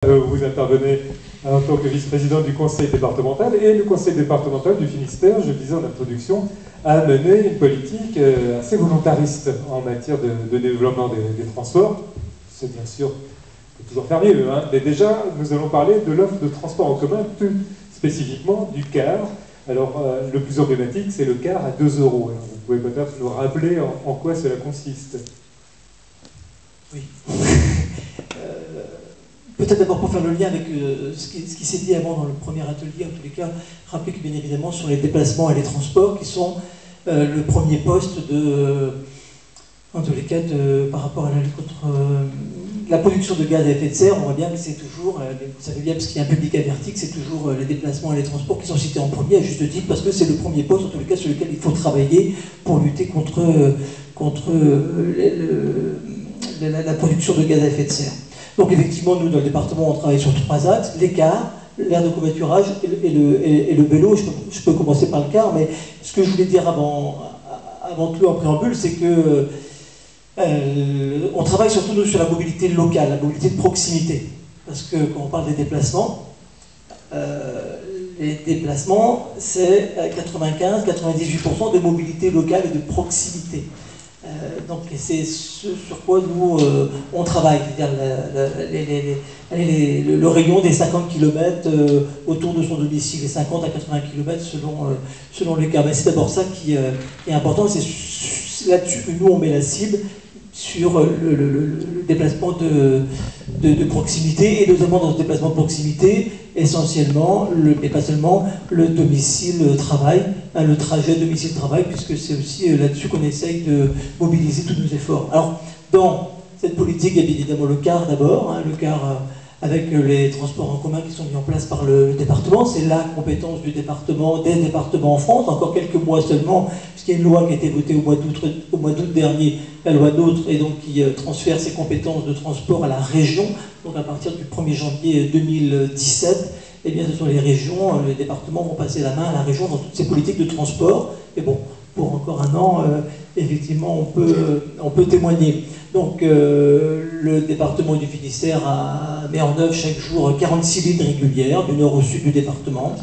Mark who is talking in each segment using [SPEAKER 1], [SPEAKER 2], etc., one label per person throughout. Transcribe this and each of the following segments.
[SPEAKER 1] Vous intervenez en tant que vice-président du conseil départemental et le conseil départemental du Finistère, je le disais en introduction, a mené une politique assez volontariste en matière de développement des transports. C'est bien sûr, on peut toujours faire mieux, hein, mais déjà nous allons parler de l'offre de transport en commun, plus spécifiquement du car. Alors le plus emblématique, c'est le car à 2 €. Alors, vous pouvez peut-être nous rappeler en quoi cela consiste.
[SPEAKER 2] Oui. Peut-être d'abord pour faire le lien avec ce qui s'est dit avant dans le premier atelier, en tous les cas, rappeler que bien évidemment sur les déplacements et les transports qui sont le premier poste en tous les cas, par rapport à la lutte contre la production de gaz à effet de serre, on voit bien que c'est toujours, vous savez bien parce qu'il y a un public averti, que c'est toujours les déplacements et les transports qui sont cités en premier, à juste titre, parce que c'est le premier poste, en tous les cas, sur lequel il faut travailler pour lutter contre la production de gaz à effet de serre. Donc effectivement, nous, dans le département, on travaille sur 3 axes, les cars, l'aire de covoiturage et le vélo. Je peux commencer par le car, mais ce que je voulais dire avant tout en préambule, c'est que on travaille surtout nous, sur la mobilité locale, la mobilité de proximité. Parce que quand on parle des déplacements, c'est 95-98% de mobilité locale et de proximité. Donc c'est ce sur quoi nous on travaille, c'est-à-dire le rayon des 50 km autour de son domicile, les 50 à 80 km selon les cas. Mais c'est d'abord ça qui est important, c'est là-dessus que nous on met la cible sur le déplacement de proximité, et notamment dans ce déplacement de proximité, essentiellement, mais pas seulement, le domicile-travail, le trajet domicile-travail, puisque c'est aussi là-dessus qu'on essaye de mobiliser tous nos efforts. Alors, dans cette politique, il y a bien évidemment le car d'abord, le car avec les transports en commun qui sont mis en place par le département. C'est la compétence du département, des départements en France, encore quelques mois seulement, puisqu'il y a une loi qui a été votée au mois d'août dernier, la loi NOTRe, et donc qui transfère ses compétences de transport à la région. Donc à partir du 1er janvier 2017, eh bien, ce sont les régions, les départements vont passer la main à la région dans toutes ces politiques de transport. Et bon, pour encore un an, effectivement, on peut témoigner. Donc, le département du Finistère met en œuvre chaque jour 46 lignes régulières, du nord au sud du département.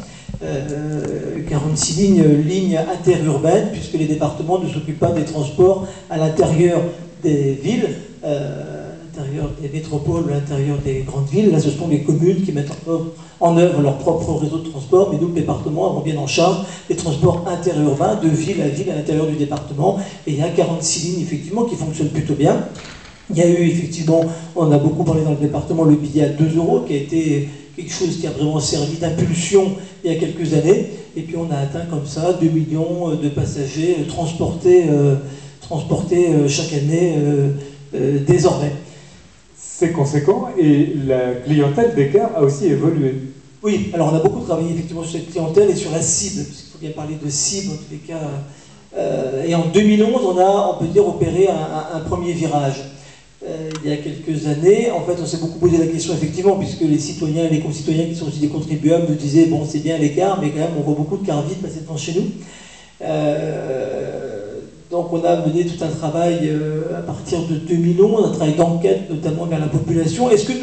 [SPEAKER 2] 46 lignes interurbaines, puisque les départements ne s'occupent pas des transports à l'intérieur des villes, à l'intérieur des métropoles, à l'intérieur des grandes villes. Là, ce sont les communes qui mettent en œuvre leur propre réseau de transport, mais nous, le département, avons bien en charge les transports interurbains de ville à ville à l'intérieur du département. Et il y a 46 lignes, effectivement, qui fonctionnent plutôt bien. Il y a eu, effectivement, on a beaucoup parlé dans le département, le billet à 2 €, qui a été quelque chose qui a vraiment servi d'impulsion il y a quelques années. Et puis on a atteint comme ça 2 millions de passagers transportés chaque année désormais.
[SPEAKER 1] C'est conséquent, et la clientèle des cars a aussi évolué.
[SPEAKER 2] Oui, alors on a beaucoup travaillé effectivement sur cette clientèle et sur la cible, parce qu'il faut bien parler de cible en tous les cas. Et en 2011, on peut dire, opéré un premier virage. Il y a quelques années, en fait, on s'est beaucoup posé la question, effectivement, puisque les citoyens et les concitoyens qui sont aussi des contribuables nous disaient, bon, c'est bien les cars, mais quand même, on voit beaucoup de cars vides passer devant chez nous. Donc on a mené tout un travail à partir de 2011, un travail d'enquête notamment vers la population. Ce que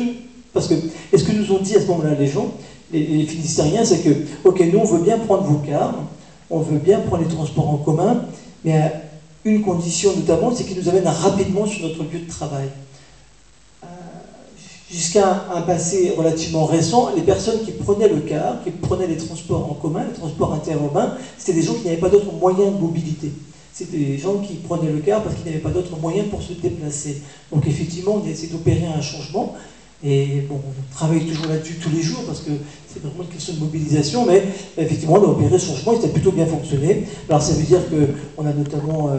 [SPEAKER 2] nous ont dit à ce moment-là les gens, les Finistériens, c'est que, ok, nous on veut bien prendre vos cars, on veut bien prendre les transports en commun, mais à une condition notamment, c'est qu'ils nous amènent rapidement sur notre lieu de travail. Jusqu'à un passé relativement récent, les personnes qui prenaient le car, qui prenaient les transports en commun, les transports interurbains, c'était des gens qui n'avaient pas d'autres moyens de mobilité. C'était des gens qui prenaient le car parce qu'ils n'avaient pas d'autres moyens pour se déplacer. Donc effectivement, on essaie d'opérer un changement. Et bon, on travaille toujours là-dessus tous les jours parce que c'est vraiment une question de mobilisation, mais effectivement, on a opéré ce changement et ça a plutôt bien fonctionné. Alors ça veut dire qu'on a notamment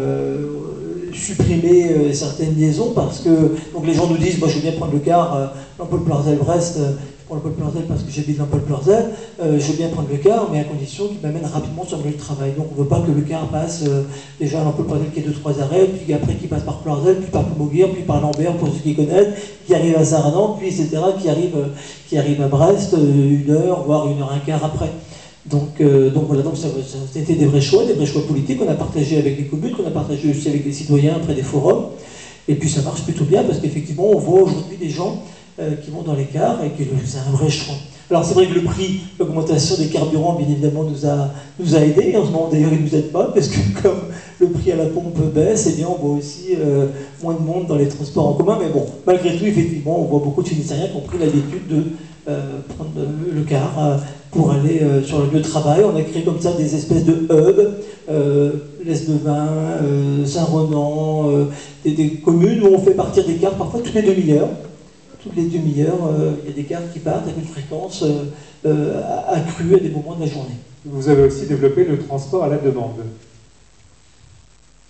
[SPEAKER 2] supprimé certaines liaisons parce que donc les gens nous disent, moi je veux bien prendre le car Lampol-Ploerzel-Brest, je prends Lampol-Ploerzel parce que j'habite Lampol-Ploerzel, je veux bien prendre le car, mais à condition qu'il m'amène rapidement sur mon lieu de travail. Donc on ne veut pas que le car passe déjà à Lampol-Ploerzel qui est 2-3 arrêts, puis après qu'il passe par Ploerzel, puis par Plomoguir, puis par Lambert pour ceux qui connaissent, qui arrive à Saint-Renan, puis etc., qui arrive à Brest 1 heure, voire 1h15 après. Donc voilà, donc ça a été des vrais choix politiques qu'on a partagés avec les communes, qu'on a partagés aussi avec les citoyens après des forums. Et puis ça marche plutôt bien parce qu'effectivement on voit aujourd'hui des gens qui vont dans les cars et que c'est un vrai choix. Alors c'est vrai que le prix, l'augmentation des carburants, bien évidemment, nous a aidés. En ce moment, d'ailleurs, il ne nous aide pas, parce que comme le prix à la pompe baisse, eh bien, on voit aussi moins de monde dans les transports en commun. Mais bon, malgré tout, effectivement, on voit beaucoup de Finistériens qui ont pris l'habitude de prendre le car pour aller sur le lieu de travail. On a créé comme ça des espèces de hubs, l'Est-de-Vin, Saint-Ronan, des communes où on fait partir des cars parfois toutes les demi-heures. Toutes les demi-heures, il y a des cars qui partent avec une fréquence accrue à des moments de la journée.
[SPEAKER 1] Vous avez aussi développé le transport à la demande.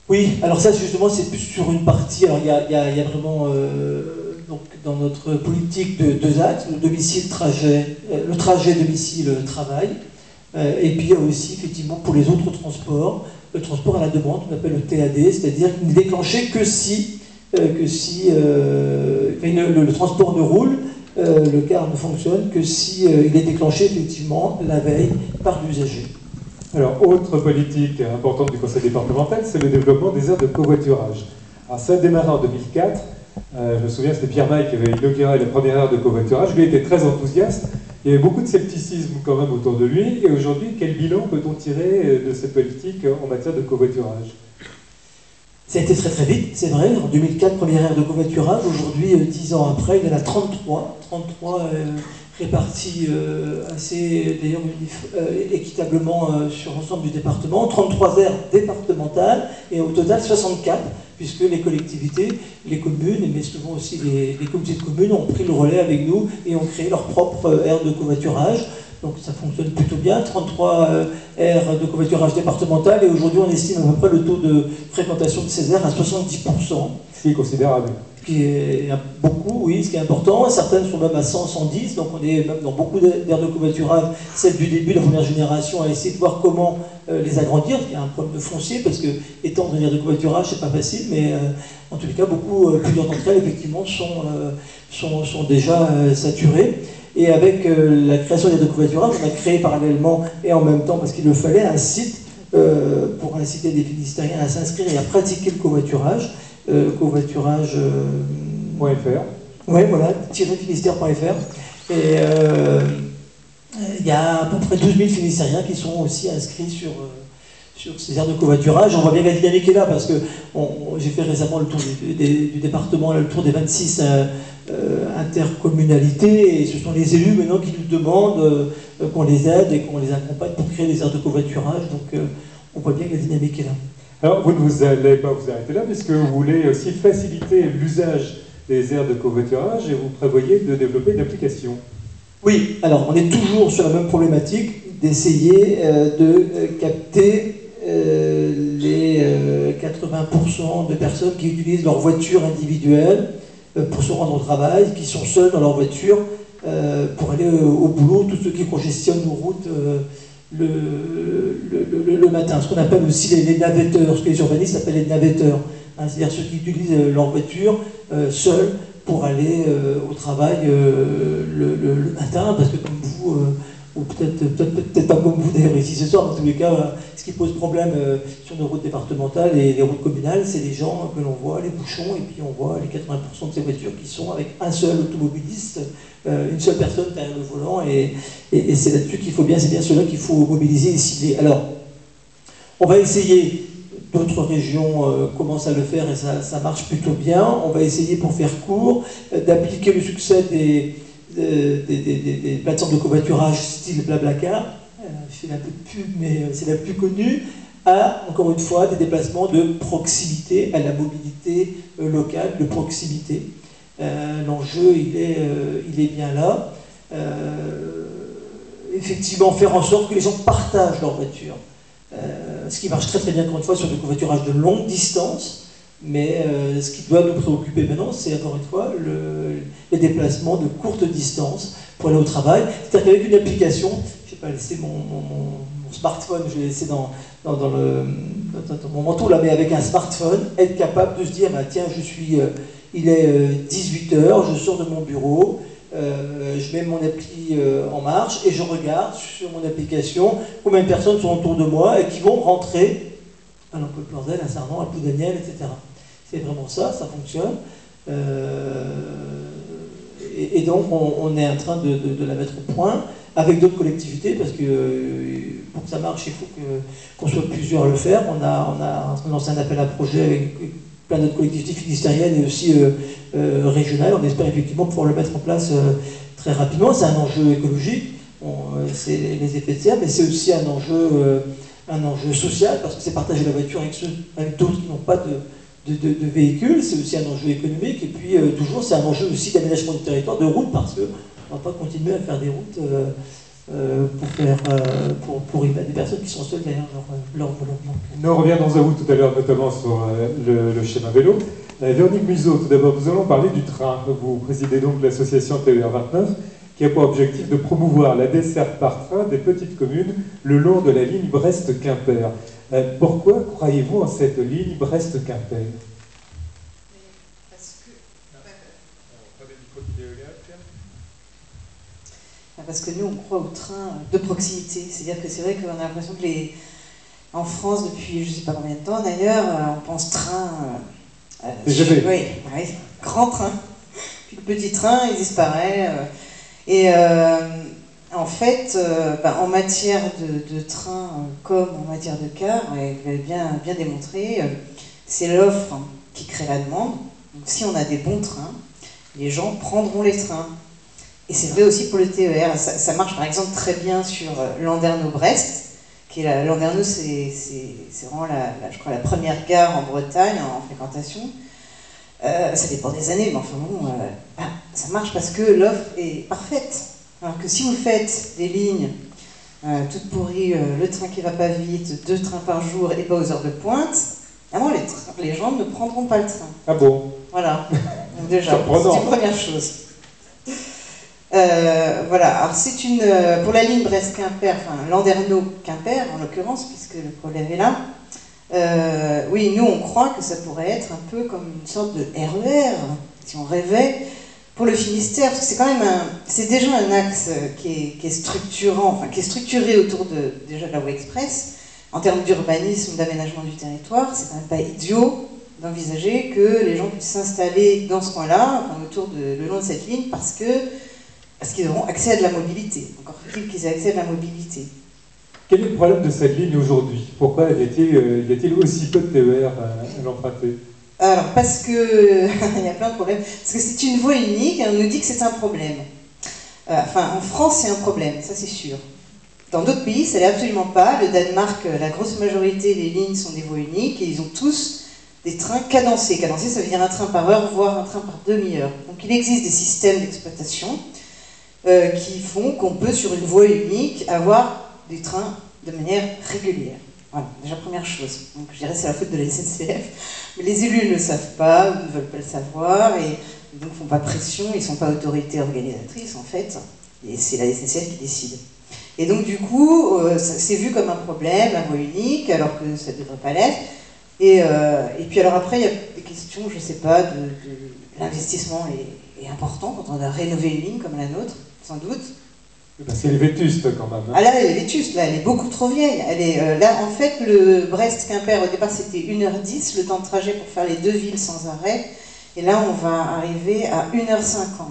[SPEAKER 2] Oui, alors ça justement c'est plus sur une partie, alors il y a vraiment donc, dans notre politique de deux axes, le domicile-trajet, le trajet domicile-travail, et puis il y a aussi effectivement pour les autres transports, le transport à la demande, qu'on appelle le TAD, c'est-à-dire qu'il n'est déclenché que si le transport ne roule, le car ne fonctionne que si il est déclenché effectivement la veille par l'usager.
[SPEAKER 1] Alors, autre politique importante du conseil départemental, c'est le développement des aires de covoiturage. Alors, ça a démarré en 2004. Je me souviens, c'était Pierre Maille qui avait inauguré la première aire de covoiturage. Lui était très enthousiaste. Il y avait beaucoup de scepticisme quand même autour de lui. Et aujourd'hui, quel bilan peut-on tirer de cette politique en matière de covoiturage ?
[SPEAKER 2] Ça a été très très vite, c'est vrai. En 2004, première ère de covoiturage. Aujourd'hui, 10 ans après, il y en a 33. 33 répartis assez d'ailleurs équitablement sur l'ensemble du département. 33 aires départementales et au total 64, puisque les collectivités, les communes, mais souvent aussi les comités de communes ont pris le relais avec nous et ont créé leur propre aire de covoiturage. Donc ça fonctionne plutôt bien, 33 aires de covoiturage départementales, et aujourd'hui on estime à peu près le taux de fréquentation de ces aires à 70%.
[SPEAKER 1] C'est considérable.
[SPEAKER 2] Ce qui est beaucoup, oui, ce qui est important. Certaines sont même à 100, 110, donc on est même dans beaucoup d'aires de covoiturage, celles du début de la première génération, à essayer de voir comment les agrandir. Il y a un problème de foncier, parce que étant dans une aire de covoiturage, c'est pas facile, mais en tous les cas, plusieurs d'entre elles, effectivement, sont déjà saturées. Et avec la création des aires de covoiturage, on a créé parallèlement et en même temps, parce qu'il le fallait, un site pour inciter les Finistériens à s'inscrire et à pratiquer le covoiturage. Covoiturage.fr. Oui, voilà, -finistère.fr. Et il y a à peu près 12 000 Finistériens qui sont aussi inscrits sur ces aires de covoiturage. On voit bien que la dynamique est là, parce que j'ai fait récemment le tour du département, le tour des 26 intercommunalités, et ce sont les élus maintenant qui nous demandent qu'on les aide et qu'on les accompagne pour créer des aires de covoiturage. Donc on voit bien que la dynamique est là.
[SPEAKER 1] Alors vous n'allez pas vous arrêter là, puisque vous voulez aussi faciliter l'usage des aires de covoiturage et vous prévoyez de développer une application.
[SPEAKER 2] Oui, alors on est toujours sur la même problématique d'essayer de capter les 80% de personnes qui utilisent leur voiture individuelle pour se rendre au travail, qui sont seuls dans leur voiture pour aller au boulot, tous ceux qui congestionnent nos routes le matin, ce qu'on appelle aussi les navetteurs, ce que les urbanistes appellent les navetteurs, hein, c'est-à-dire ceux qui utilisent leur voiture seuls pour aller au travail le matin, parce que comme vous, ou peut-être pas comme vous d'ailleurs ici ce soir, dans tous les cas, ce qui pose problème sur nos routes départementales et les routes communales, c'est les gens que l'on voit, les bouchons, et puis on voit les 80% de ces voitures qui sont avec un seul automobiliste, une seule personne derrière le volant, et c'est là-dessus qu'il faut bien, c'est bien cela qu'il faut mobiliser et cibler. Alors, on va essayer, d'autres régions commencent à le faire et ça marche plutôt bien, on va essayer, pour faire court, d'appliquer le succès des plateformes de covoiturage style Blablacar, je fais un peu de pub mais c'est la plus connue, à, encore une fois, des déplacements de proximité, à la mobilité locale, de proximité. L'enjeu, il est bien là. Effectivement, faire en sorte que les gens partagent leur voiture. Ce qui marche très très bien, encore une fois, sur le covoiturage de longue distance. Mais ce qui doit nous préoccuper maintenant, c'est encore une fois les déplacements de courte distance pour aller au travail. C'est-à-dire qu'avec une application, je ne vais pas laisser mon smartphone, je vais laisser dans mon manteau là, mais avec un smartphone, être capable de se dire, bah, tiens, il est 18h, je sors de mon bureau, je mets mon appli en marche et je regarde sur mon application combien de personnes sont autour de moi et qui vont rentrer à l'Emploi-Planzel, à Sarnan, à Ploudaniel, etc. C'est vraiment ça, ça fonctionne. Et donc, on est en train de la mettre au point avec d'autres collectivités, parce que pour que ça marche, il faut qu'on soit plusieurs à le faire. On a lancé un appel à projet avec plein d'autres collectivités finistériennes et aussi régionales. On espère effectivement pouvoir le mettre en place très rapidement. C'est un enjeu écologique, c'est les effets de serre, mais c'est aussi un enjeu social, parce que c'est partager la voiture avec d'autres qui n'ont pas de véhicules. C'est aussi un enjeu économique, et puis toujours c'est un enjeu aussi d'aménagement du territoire, de route, parce qu'on ne va pas continuer à faire des routes pour y mettre des personnes qui sont seules derrière leur volant.
[SPEAKER 1] Nous reviendrons à vous tout à l'heure, notamment sur le schéma vélo. Véronique Museau, tout d'abord, nous allons parler du train. Vous présidez donc l'association TER 29, qui a pour objectif de promouvoir la desserte par train des petites communes le long de la ligne Brest-Quimper. Pourquoi croyez-vous en cette ligne Brest-Quimper?
[SPEAKER 3] Parce que nous, on croit au train de proximité. C'est-à-dire que c'est vrai qu'on a l'impression que en France, depuis je ne sais pas combien de temps d'ailleurs, on pense train...
[SPEAKER 1] TGV.
[SPEAKER 3] Oui, grand train. Puis le petit train, il disparaît. En fait, en matière de train comme en matière de car, et vous l'avez bien démontré, c'est l'offre qui crée la demande. Donc si on a des bons trains, les gens prendront les trains. Et c'est vrai aussi pour le TER. Ça marche par exemple très bien sur Landerneau-Brest, qui est Landerneau, c'est vraiment je crois la première gare en Bretagne en fréquentation. Ça dépend des années, mais enfin bon, ça marche parce que l'offre est parfaite. Alors que si vous faites des lignes toutes pourries, le train qui va pas vite, 2 trains par jour et pas aux heures de pointe, vraiment les gens ne prendront pas le train.
[SPEAKER 1] Ah bon?
[SPEAKER 3] Voilà, donc déjà, c'est une première chose. Voilà, alors c'est pour la ligne Brest-Quimper, enfin Landerneau-Quimper en l'occurrence, puisque le problème est là. Oui, nous on croit que ça pourrait être un peu comme une sorte de RER, si on rêvait, pour le Finistère, parce que c'est quand même c'est déjà un axe qui est structurant, enfin qui est structuré autour déjà de la voie express. En termes d'urbanisme, d'aménagement du territoire, c'est quand même pas idiot d'envisager que les gens puissent s'installer dans ce coin-là, enfin, le long de cette ligne, parce qu'ils auront accès à de la mobilité. Encore faut-il qu'ils aient accès à de la mobilité.
[SPEAKER 1] Quel est le problème de cette ligne aujourd'hui? Pourquoi y a-t-il aussi peu de TER à l'emprunter?
[SPEAKER 3] Alors, parce que il y a plein de problèmes. Parce que c'est une voie unique et on nous dit que c'est un problème. En France, c'est un problème, ça c'est sûr. Dans d'autres pays, ça l'est absolument pas. Le Danemark, la grosse majorité des lignes sont des voies uniques et ils ont tous des trains cadencés. Cadencés, ça veut dire un train par heure, voire un train par demi-heure. Donc il existe des systèmes d'exploitation qui font qu'on peut, sur une voie unique, avoir des trains de manière régulière. Voilà, déjà première chose. Donc je dirais que c'est la faute de la SNCF. Mais les élus ne le savent pas, ou ne veulent pas le savoir, et donc ne font pas pression, ils ne sont pas autorités organisatrices en fait, et c'est la SNCF qui décide. Et donc du coup, c'est vu comme un problème, la voie unique, alors que ça ne devrait pas l'être. Et puis alors après, il y a des questions, je ne sais pas, l'investissement est important quand on a rénové une ligne comme la nôtre, sans doute.
[SPEAKER 1] C'est les vétustes quand même. Hein.
[SPEAKER 3] Ah là, elle est vétuste, là, elle est beaucoup trop vieille. Là, en fait, le Brest-Quimper, au départ, c'était 1h10, le temps de trajet pour faire les 2 villes sans arrêt. Et là, on va arriver à 1h50.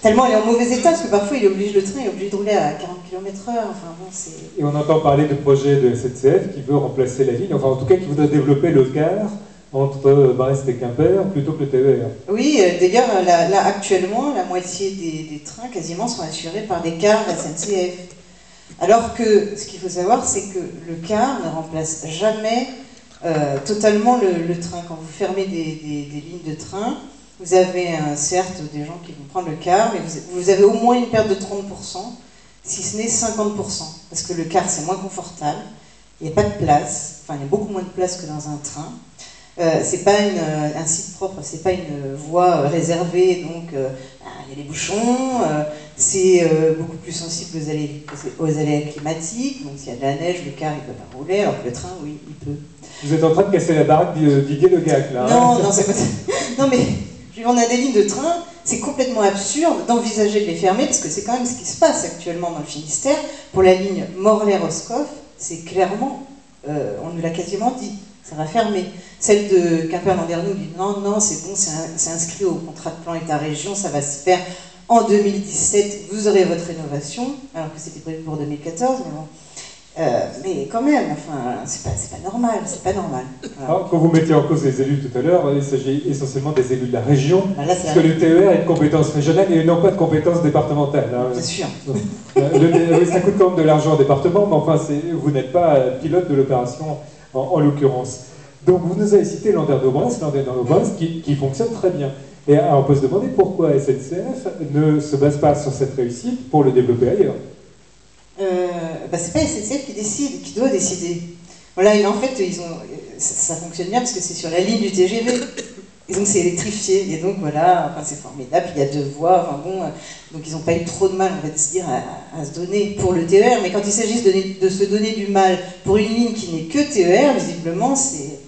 [SPEAKER 3] Tellement elle est en mauvais état, parce que parfois, le train est obligé de rouler à 40 km/h. Enfin, bon,
[SPEAKER 1] et on entend parler de projet de SNCF qui veut remplacer la ligne, enfin en tout cas qui voudrait développer le car entre Brest et Quimper plutôt que le TER.
[SPEAKER 3] Oui, d'ailleurs, là, actuellement, la moitié des trains quasiment sont assurés par des cars SNCF. Alors que ce qu'il faut savoir, c'est que le car ne remplace jamais totalement le train. Quand vous fermez des lignes de train, vous avez certes des gens qui vont prendre le car, mais vous avez au moins une perte de 30%, si ce n'est 50%. Parce que le car, c'est moins confortable, il n'y a pas de place, enfin il y a beaucoup moins de place que dans un train. C'est pas un site propre, c'est pas une voie réservée, donc il y a des bouchons, c'est beaucoup plus sensible aux aléas climatiques, donc s'il y a de la neige, le car il peut pas rouler, alors que le train, oui, il peut.
[SPEAKER 1] Vous êtes en train de casser la baraque d'Didier Le Gac, là.
[SPEAKER 3] Non, non, c'est pas ça. Non, mais on a des lignes de train, c'est complètement absurde d'envisager de les fermer, parce que c'est quand même ce qui se passe actuellement dans le Finistère. Pour la ligne Morlaix-Roscoff, c'est clairement, on nous l'a quasiment dit, ça va fermer. Celle de Quimper-Landerneau dit non, non, c'est bon, c'est inscrit au contrat de plan État-région, ça va se faire en 2017, vous aurez votre rénovation, alors que c'était prévu pour 2014, mais bon. Mais quand même, enfin, c'est pas normal, c'est pas normal. Voilà.
[SPEAKER 1] Alors, quand vous mettiez en cause les élus tout à l'heure, il s'agit essentiellement des élus de la région,
[SPEAKER 3] Bah là,
[SPEAKER 1] parce que le TER est une compétence régionale et non pas de compétence départementale. Hein.
[SPEAKER 3] Bien sûr.
[SPEAKER 1] Oui, ça coûte quand même de l'argent au département, mais enfin, vous n'êtes pas pilote de l'opération en l'occurrence. Donc vous nous avez cité Landerneau-Brest qui fonctionne très bien. Et alors, on peut se demander pourquoi SNCF ne se base pas sur cette réussite pour le développer ailleurs.
[SPEAKER 3] Bah c'est pas SNCF qui décide, qui doit décider. Voilà, et en fait, ça fonctionne bien parce que c'est sur la ligne du TGV. Et donc c'est électrifié, et donc voilà, enfin, c'est formidable, il y a 2 voies, enfin bon, donc ils n'ont pas eu trop de mal, on va se dire, à se donner pour le TER, mais quand il s'agit de se donner du mal pour une ligne qui n'est que TER, visiblement, c'est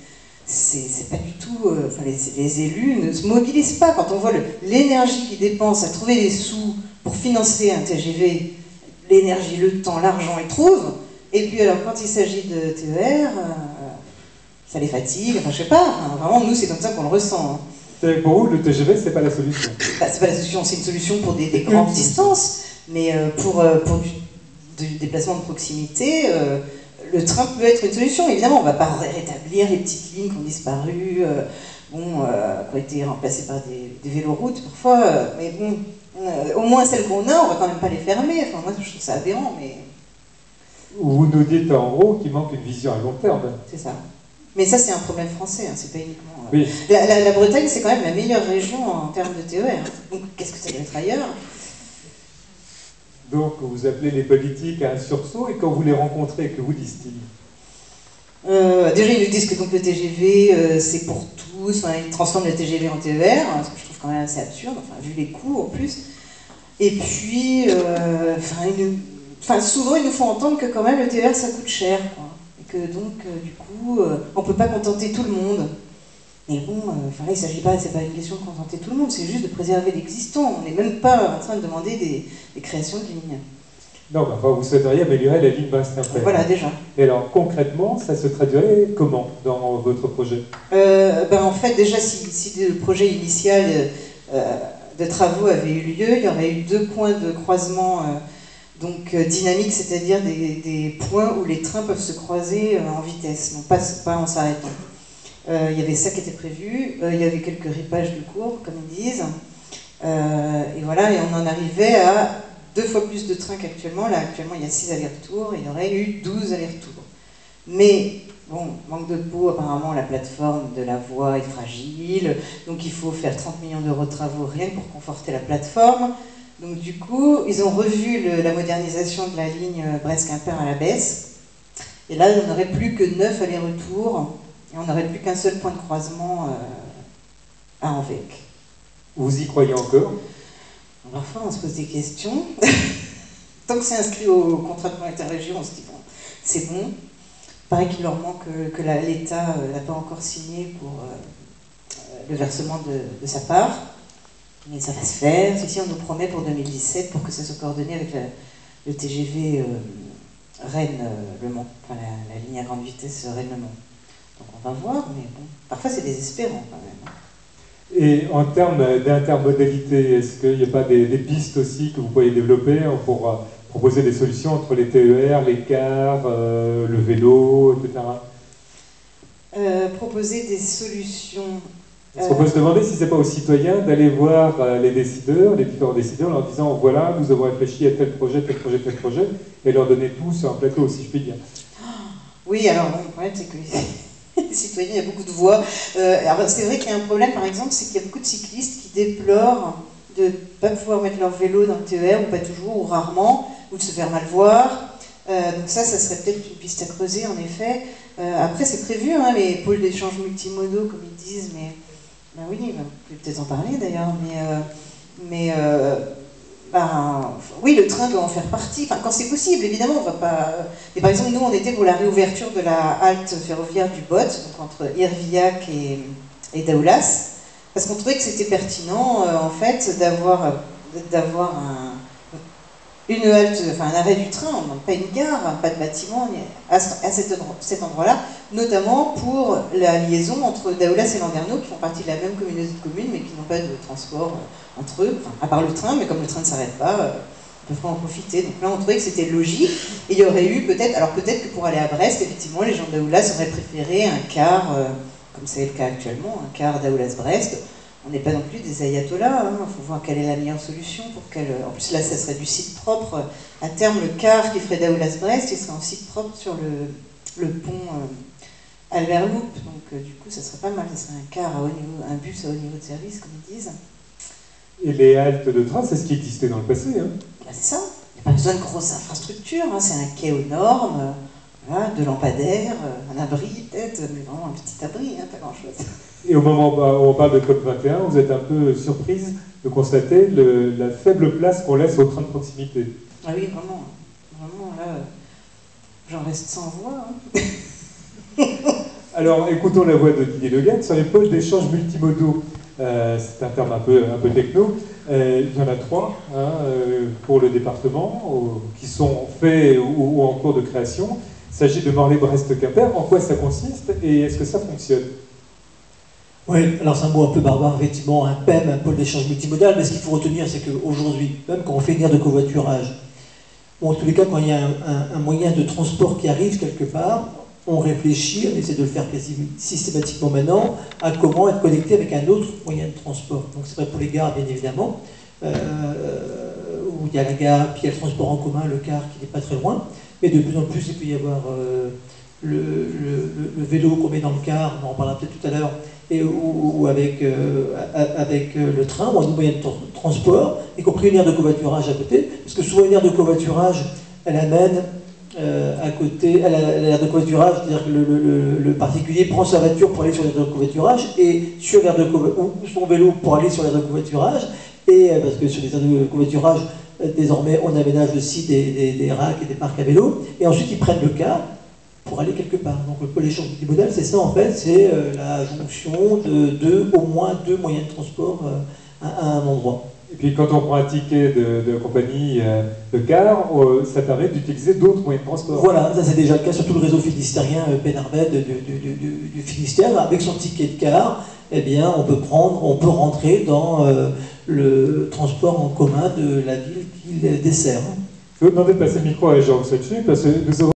[SPEAKER 3] pas du tout, enfin, les élus ne se mobilisent pas. Quand on voit l'énergie qu'ils dépensent à trouver des sous pour financer un TGV, l'énergie, le temps, l'argent, ils trouvent, et puis alors quand il s'agit de TER, ça les fatigue, enfin je sais pas, enfin, vraiment nous c'est comme ça qu'on le ressent. Hein.
[SPEAKER 1] Pour vous, le TGV, c'est pas la solution?
[SPEAKER 3] Bah, c'est pas la solution, c'est une solution pour des grandes distances, mais pour du déplacement de proximité, le train peut être une solution. Évidemment, on ne va pas rétablir les petites lignes qui ont disparu, qui ont été remplacées par des véloroutes parfois, mais bon, au moins celles qu'on a, on va quand même pas les fermer. Enfin, moi, je trouve ça aberrant, mais...
[SPEAKER 1] Vous nous dites en gros qu'il manque une vision à long terme.
[SPEAKER 3] C'est ça. Mais ça, c'est un problème français, hein, c'est pas uniquement...
[SPEAKER 1] Oui.
[SPEAKER 3] La Bretagne, c'est quand même la meilleure région en termes de TER. Hein. Donc, qu'est-ce que ça doit être ailleurs?
[SPEAKER 1] Donc, vous appelez les politiques à un sursaut, et quand vous les rencontrez, que vous disent-ils?
[SPEAKER 3] Déjà, ils nous disent que donc, le TGV, c'est pour tous. Enfin, ils transforment le TGV en TER, ce que je trouve quand même assez absurde, enfin, vu les coûts en plus. Et puis, souvent, ils nous font entendre que quand même le TER, ça coûte cher. Quoi. Et que donc, du coup, on ne peut pas contenter tout le monde. Mais bon, là, il ne s'agit pas, c'est pas une question de contenter tout le monde, c'est juste de préserver l'existant. On n'est même pas en train de demander des créations de lignes.
[SPEAKER 1] Non, mais enfin, vous souhaiteriez améliorer la ligne Brest-Quimper.
[SPEAKER 3] Voilà, déjà.
[SPEAKER 1] Et alors, concrètement, ça se traduirait comment dans votre projet?
[SPEAKER 3] En fait, déjà, si le projet initial de travaux avait eu lieu, il y aurait eu 2 points de croisement dynamiques, c'est-à-dire des points où les trains peuvent se croiser en vitesse, non pas en s'arrêtant. Il y avait ça qui était prévu, il y avait quelques ripages de courbes, comme ils disent, et voilà, et on en arrivait à 2 fois plus de trains qu'actuellement. Là, actuellement, il y a 6 allers-retours, il y aurait eu 12 allers-retours. Mais, bon, manque de peau, apparemment, la plateforme de la voie est fragile, donc il faut faire 30 millions d'euros de travaux rien que pour conforter la plateforme. Donc du coup, ils ont revu la modernisation de la ligne Brest-Quimper à la baisse, et là, on n'aurait plus que 9 allers-retours, et on n'aurait plus qu'un seul point de croisement à Anvec.
[SPEAKER 1] Vous y croyez encore?
[SPEAKER 3] Parfois, on se pose des questions. Tant que c'est inscrit au contrat de plan État-région, on se dit, bon, c'est bon. Il paraît qu'il leur manque que l'État n'a pas encore signé pour le versement de sa part. Mais ça va se faire. Ceci, on nous promet pour 2017, pour que ça soit coordonné avec le TGV Rennes-Le Mans, enfin la ligne à grande vitesse Rennes-Le Mans. Donc on va voir, mais bon, parfois c'est désespérant quand même.
[SPEAKER 1] Et en termes d'intermodalité, est-ce qu'il n'y a pas des pistes aussi que vous pourriez développer pour proposer des solutions entre les TER, les cars, le vélo, etc.
[SPEAKER 3] Proposer des solutions...
[SPEAKER 1] Parce qu'on peut se demander si ce n'est pas aux citoyens d'aller voir les décideurs, les différents décideurs, en leur disant voilà, nous avons réfléchi à tel projet, tel projet, tel projet, et leur donner tout sur un plateau, si je puis dire.
[SPEAKER 3] Oui, alors bon, le problème c'est que les citoyens, il y a beaucoup de voix. Alors c'est vrai qu'il y a un problème, par exemple, c'est qu'il y a beaucoup de cyclistes qui déplorent de ne pas pouvoir mettre leur vélo dans le TER, ou pas toujours, ou rarement, ou de se faire mal voir. Donc ça serait peut-être une piste à creuser, en effet. Après, c'est prévu, hein, les pôles d'échange multimodaux, comme ils disent, mais... Ben oui, on peut peut-être en parler d'ailleurs, oui, le train doit en faire partie, enfin, quand c'est possible, évidemment, on va pas... Mais par exemple, nous, on était pour la réouverture de la halte ferroviaire du Bot, donc entre Irvillac et Daoulas, parce qu'on trouvait que c'était pertinent, en fait, d'avoir une halte, enfin un arrêt du train, on ne demande pas une gare, pas de bâtiment à cet endroit-là, notamment pour la liaison entre Daoulas et Landerneau, qui font partie de la même communauté de communes, mais qui n'ont pas de transport entre eux, enfin, à part le train, mais comme le train ne s'arrête pas, ils peuvent pas en profiter. Donc là, on trouvait que c'était logique, et il y aurait eu peut-être, alors peut-être que pour aller à Brest, effectivement, les gens de Daoulas auraient préféré un car, comme c'est le cas actuellement, un car Daoulas-Brest. On n'est pas non plus des ayatollahs, il faut voir quelle est la meilleure solution pour qu'elle... En plus là, ça serait du site propre. À terme, le car qui ferait Daoulas-Brest, il serait en site propre sur le pont Albert Loop. Donc du coup, ça serait pas mal. Ça serait un car à haut niveau, un bus à haut niveau de service, comme ils disent.
[SPEAKER 1] Et les haltes de train, c'est ce qui existait dans le passé. Hein.
[SPEAKER 3] Bah, c'est ça. Il n'y a pas besoin de grosses infrastructures. Hein. C'est un quai aux normes, voilà, 2 lampadaires, un abri peut-être, mais vraiment un petit abri, hein, pas grand-chose.
[SPEAKER 1] Et au moment où on parle de COP21, vous êtes un peu surprise de constater la faible place qu'on laisse aux trains de proximité.
[SPEAKER 3] Ah oui, vraiment. Vraiment, là, j'en reste sans voix. Hein.
[SPEAKER 1] Alors, écoutons la voix de Didier Le Guen sur les pôles d'échange multimodaux. C'est un terme un peu techno. Il y en a 3 hein, pour le département qui sont faits ou en cours de création. Il s'agit de Morlaix-Brest-Quimper. En quoi ça consiste et est-ce que ça fonctionne ?
[SPEAKER 2] Oui, alors c'est un mot un peu barbare, effectivement, un PEM, un pôle d'échange multimodal, mais ce qu'il faut retenir, c'est qu'aujourd'hui, même quand on fait une aire de covoiturage, ou en tous les cas, quand il y a un moyen de transport qui arrive quelque part, on réfléchit, on essaie de le faire systématiquement maintenant, à comment être connecté avec un autre moyen de transport. Donc c'est vrai pour les gares, bien évidemment, où il y a la gare, puis il y a le transport en commun, le car qui n'est pas très loin, mais de plus en plus, il peut y avoir le vélo qu'on met dans le car, on en parlera peut-être tout à l'heure, ou avec le train, ou un autre moyen de transport, y compris une aire de covoiturage à côté, parce que souvent une aire de covoiturage, elle amène à côté, l'aire de covoiturage, c'est-à-dire que le particulier prend sa voiture pour aller sur l'aire de covoiturage, et sur l'aire de ou son vélo pour aller sur l'aire de covoiturage, et parce que sur les aires de covoiturage, désormais on aménage aussi des racks et des parcs à vélo, et ensuite ils prennent le car pour aller quelque part. Donc le pôle d'échange multimodal, c'est ça en fait, c'est la jonction de au moins 2 moyens de transport à un endroit.
[SPEAKER 1] Et puis quand on prend un ticket de compagnie de car, ça permet d'utiliser d'autres moyens de transport.
[SPEAKER 2] Voilà, ça c'est déjà le cas sur tout le réseau finistérien Pénarmed du Finistère. Avec son ticket de car, eh bien, on peut rentrer dans le transport en commun de la ville qu'il dessert.
[SPEAKER 1] Je vais vous demander de passer le micro à Jean dessus parce que nous avons